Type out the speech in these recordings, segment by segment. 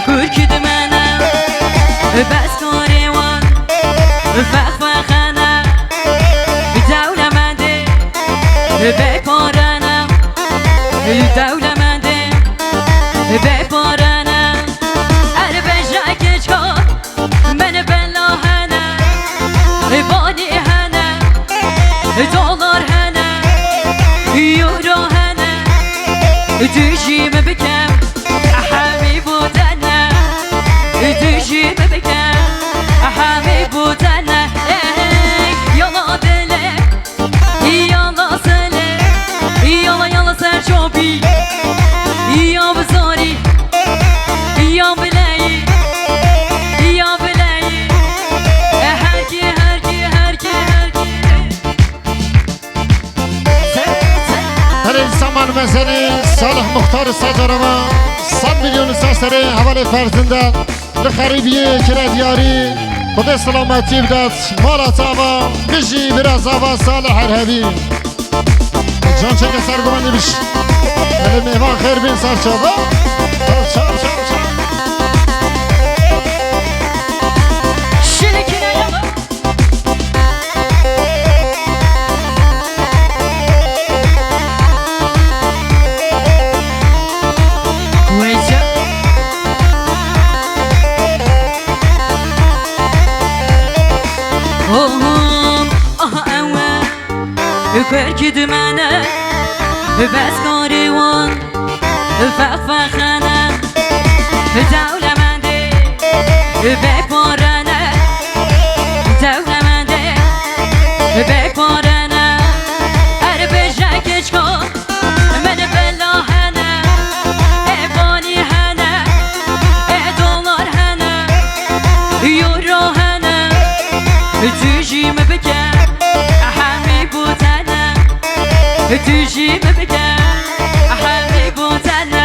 كركد منا بس كوريوان فخفخنا دولة مندي بپارنا دولة مندي بپارنا اربجا کچکا من بلا هنا بانی هنا دولار هنا یورو هنا تجيب بكم حبيب ودنا تجيب بكم حبيب ودنا يلا دلي يلا سلي يلا يلا سر شوبي يا بزاري يا بلاي يا بلاي هركي هركي هركي هركي هر زمان مزنی صالح مختار ساجرما 100 میلیون ساسری حواله فرزنده لخریبیه کرد یاری خود سلامتی بداد مالا تاوا بجی براز آوا صالح ارهبی جان چکه سرگمانی بش هلی میوان خیر بین سر چابا چاب چاب چاب شلكنا يلا ويجا هم أوا كركد منا بس كوريوان فخفخنا دولة مندي بپارنا دولة مندي بپارنا اربجا کچکا من بلا هنا بانی هنا دولار هنا یورو هنا تجيب بكم حبيب ودنا تجيب بكم حبيب ودنا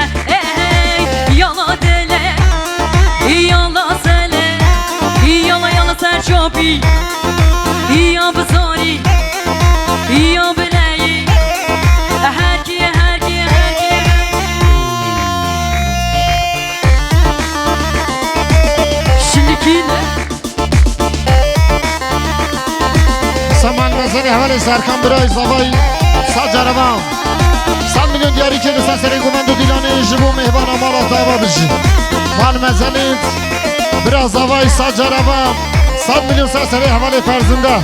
يلا دلي يلا سلي يلا يلا سر شوبي يا بزاري يا بلاي هركي هركي هركي شلكينا زمان مزنی حواله سرکم برای زوای ساجرما 100 میلیون دیاری که دستان سری گومند و دیلانه جبو مهبان مالا تاوا بجی مال مزنیت برای زوای ساجرما 100 میلیون سری حواله فرزنده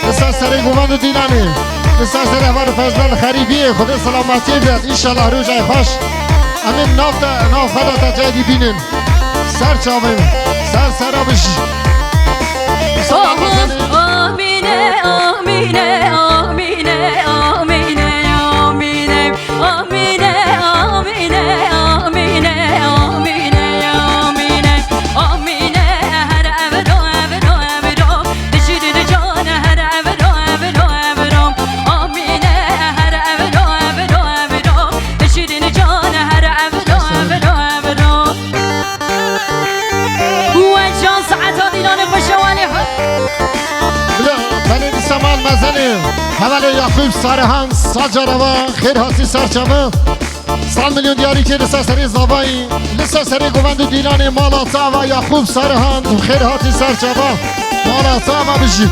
دستان سری گومند و دیلانه دستان سری حواله فرزنده خریبیه خود سلامتی بیاد انشالله روزای خوش امین ناف خدا تا جدی بینن سر چاویم سر سرا بجی آمینه آمینه آمینه آمینه آمینه آمینه آمینه آمینه آمینه آمینه آمینه هر ابرو ابرو ابرو بشیرین جان هر ابرو ابرو ابرو آمینه هر ابرو ابرو ابرو بشیرین جان هر ابرو ابرو ابرو و جان ساعت دیلان خوشوالی بله بله سامان مزنی حواله یعقوب سارهان ساجروا خیر هاتی سرچمه 100 میلیون دیاری که لسه سری زبایی لسه سری گوند دیلان مالا تاوا یعقوب سارهان خیر هاتی سرچمه مالا تاوا بجی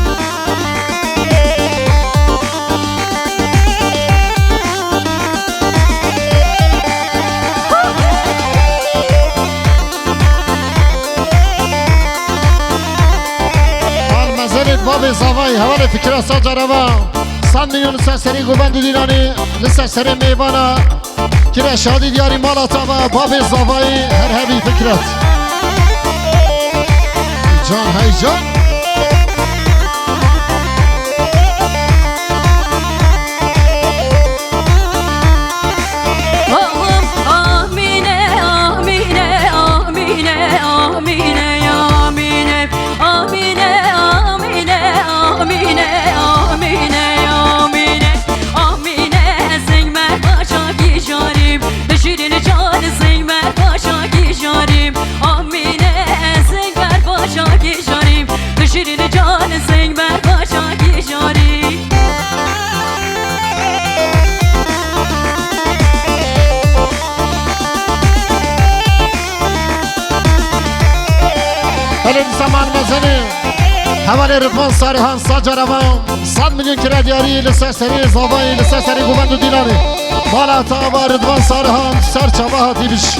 باب زوای حواله فکر ساجروا 100 میلیون سری گوبند دیلانی لسه سری میوانا که شادی دیاری مالا تاوا باب زوای هر هبی فکرت جان های جان آمینه آمینه آمینه آمینه آمینه آمینه آمینه آمینه آمینه آمینه آمینه زنگمر باشا گیشاریم بشیرین جان زنگمر باشا گیشاریم آمینه زنگمر باشا گیشاریم زمان مزنی حوالی رضوان سارهان ساجرمان 100 میلیون کرا دیاری لسر سری زاوایی لسر سری گوبند و دیلانی مالا تا با رضوان سارهان سر چابه هاتی بش